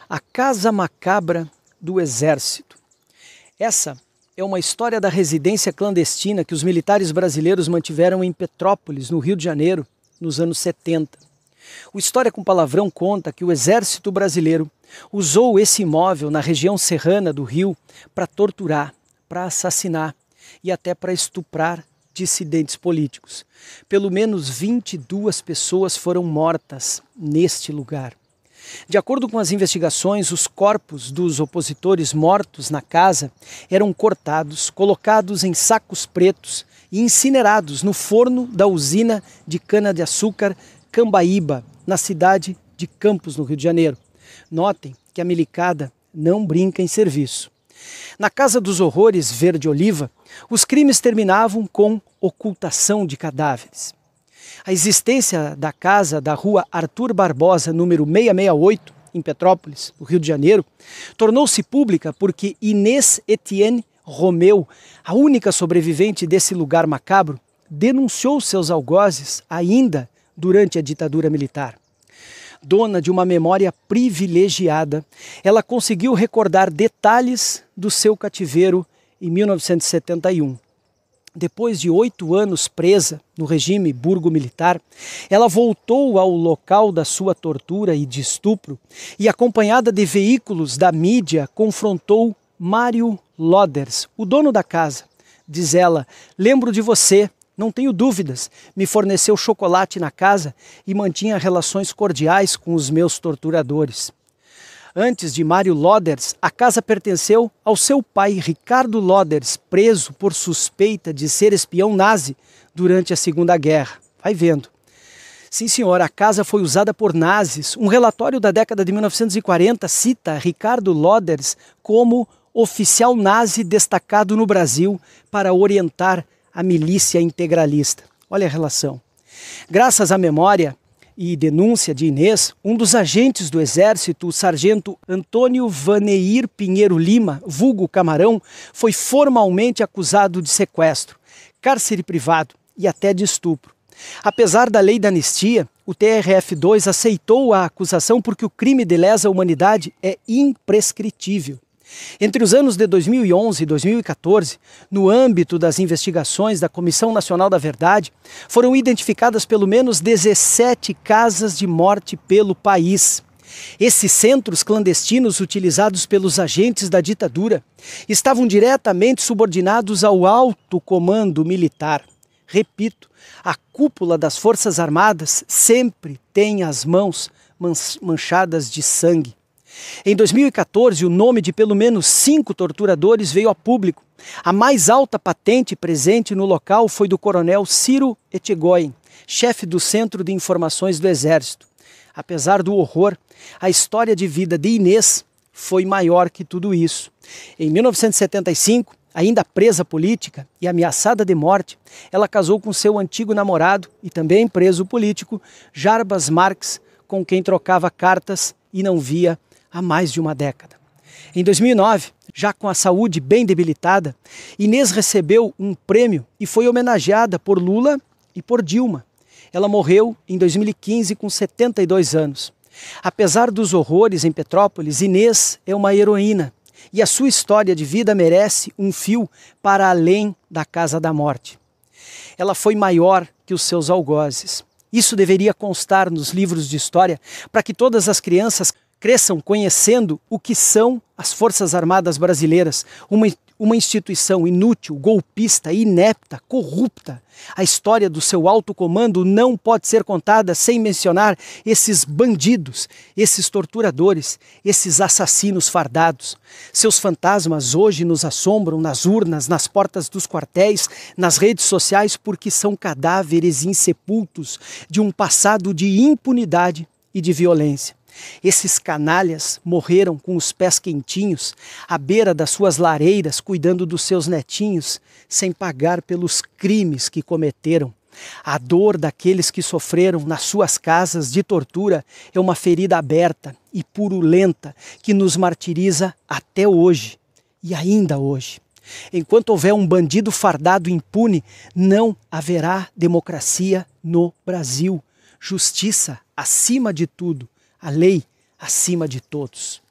A Casa Macabra do Exército. Essa é uma história da residência clandestina que os militares brasileiros mantiveram em Petrópolis, no Rio de Janeiro, nos anos 70. O História com Palavrão conta que o Exército Brasileiro usou esse imóvel na região serrana do Rio para torturar, para assassinar e até para estuprar dissidentes políticos. Pelo menos 22 pessoas foram mortas neste lugar. De acordo com as investigações, os corpos dos opositores mortos na casa eram cortados, colocados em sacos pretos e incinerados no forno da usina de cana-de-açúcar Cambaíba, na cidade de Campos, no Rio de Janeiro. Notem que a milicada não brinca em serviço. Na Casa dos Horrores Verde-Oliva, os crimes terminavam com ocultação de cadáveres. A existência da casa da rua Arthur Barbosa, número 668, em Petrópolis, no Rio de Janeiro, tornou-se pública porque Inês Etienne Romeu, a única sobrevivente desse lugar macabro, denunciou seus algozes ainda durante a ditadura militar. Dona de uma memória privilegiada, ela conseguiu recordar detalhes do seu cativeiro em 1971. Depois de 8 anos presa no regime burgo-militar, ela voltou ao local da sua tortura e de estupro e, acompanhada de veículos da mídia, confrontou Mário Loders, o dono da casa. Diz ela: "Lembro de você, não tenho dúvidas, me forneceu chocolate na casa e mantinha relações cordiais com os meus torturadores." Antes de Mário Loders, a casa pertenceu ao seu pai, Ricardo Loders, preso por suspeita de ser espião nazi durante a Segunda Guerra. Vai vendo. Sim, senhor, a casa foi usada por nazis. Um relatório da década de 1940 cita Ricardo Loders como oficial nazi destacado no Brasil para orientar a milícia integralista. Olha a relação. Graças à memória e denúncia de Inês, um dos agentes do Exército, o sargento Antônio Vaneir Pinheiro Lima, vulgo Camarão, foi formalmente acusado de sequestro, cárcere privado e até de estupro. Apesar da lei da anistia, o TRF2 aceitou a acusação porque o crime de lesa humanidade é imprescritível. Entre os anos de 2011 e 2014, no âmbito das investigações da Comissão Nacional da Verdade, foram identificadas pelo menos 17 casas de morte pelo país. Esses centros clandestinos utilizados pelos agentes da ditadura estavam diretamente subordinados ao alto comando militar. Repito, a cúpula das Forças Armadas sempre tem as mãos manchadas de sangue. Em 2014, o nome de pelo menos 5 torturadores veio a público. A mais alta patente presente no local foi do coronel Ciro Etchegoyen, chefe do Centro de Informações do Exército. Apesar do horror, a história de vida de Inês foi maior que tudo isso. Em 1975, ainda presa política e ameaçada de morte, ela casou com seu antigo namorado e também preso político, Jarbas Marques, com quem trocava cartas e não via há mais de uma década. Em 2009, já com a saúde bem debilitada, Inês recebeu um prêmio e foi homenageada por Lula e por Dilma. Ela morreu em 2015 com 72 anos. Apesar dos horrores em Petrópolis, Inês é uma heroína e a sua história de vida merece um fio para além da Casa da Morte. Ela foi maior que os seus algozes. Isso deveria constar nos livros de história para que todas as crianças cresçam conhecendo o que são as Forças Armadas Brasileiras, uma instituição inútil, golpista, inepta, corrupta. A história do seu alto comando não pode ser contada sem mencionar esses bandidos, esses torturadores, esses assassinos fardados. Seus fantasmas hoje nos assombram nas urnas, nas portas dos quartéis, nas redes sociais, porque são cadáveres insepultos de um passado de impunidade e de violência. Esses canalhas morreram com os pés quentinhos, à beira das suas lareiras, cuidando dos seus netinhos, sem pagar pelos crimes que cometeram. A dor daqueles que sofreram nas suas casas de tortura é uma ferida aberta e purulenta que nos martiriza até hoje e ainda hoje. Enquanto houver um bandido fardado impune, não haverá democracia no Brasil. Justiça acima de tudo. A lei acima de todos.